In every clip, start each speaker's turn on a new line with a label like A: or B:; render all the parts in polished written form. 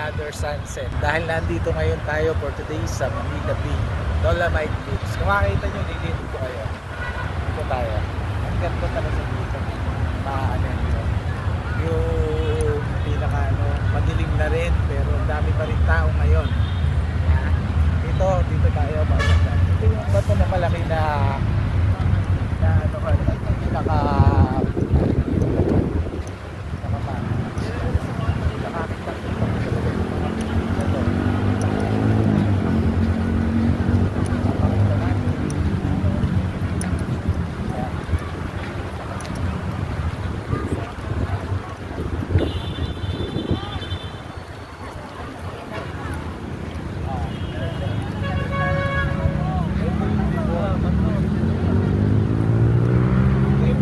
A: another sunset. Dahil nandito ngayon tayo for today sa Manila Bay, Dolomite Beach. Kung makikita nyo, nililito ko kayo. Dito tayo. Ang ganda talaga dito. Ano yun. Yung pinaka madilim na rin, pero dami pa rin tao ngayon. Dito tayo. Ito yung bato na malaki na pinaka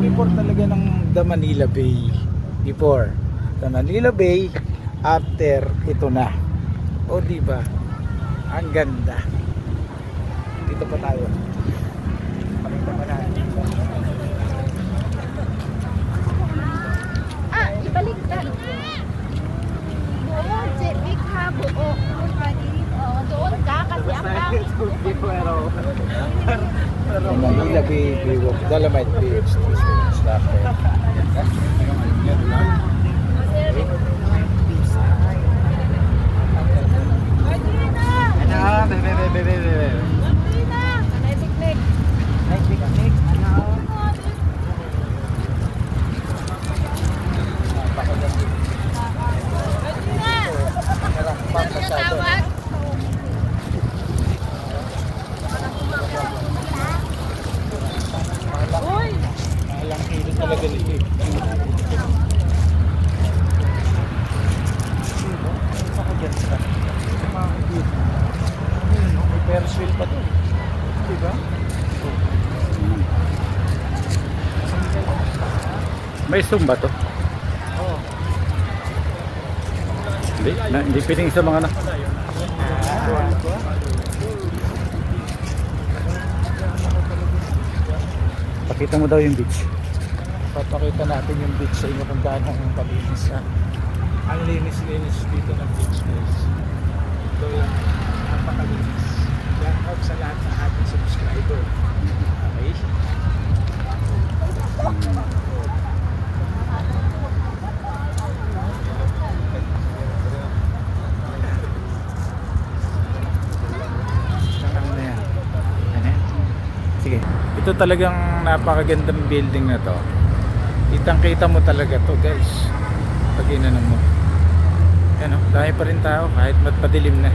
A: before talaga ng The Manila Bay. Before The Manila Bay, after ito na. O diba? Ang ganda. Dito pa tayo. Pakita pa na.
B: Ibaliktad. Buo, Jebik ha, buo. Doon ka kasi
A: The Manila Bay, Dolomite Beach. Talaga nito eh. May Ferris wheel pa to. Diba?
C: May zoom ba to?
A: Oo.
C: Hindi piling sa mga Pakita mo daw yung beach.
A: Papakita natin yung beach sa inyo kung gaano ang kalinis. Ang linis-linis dito ng beach guys. Ito yung napakalinis. Shout out sa lahat ng ating subscriber. Okay?
C: Sige. Ito talagang napakagandang building na to. Kitang-kita mo talaga to guys. Pag inanong mo. Yan o, dahil pa rin tao kahit madilim na.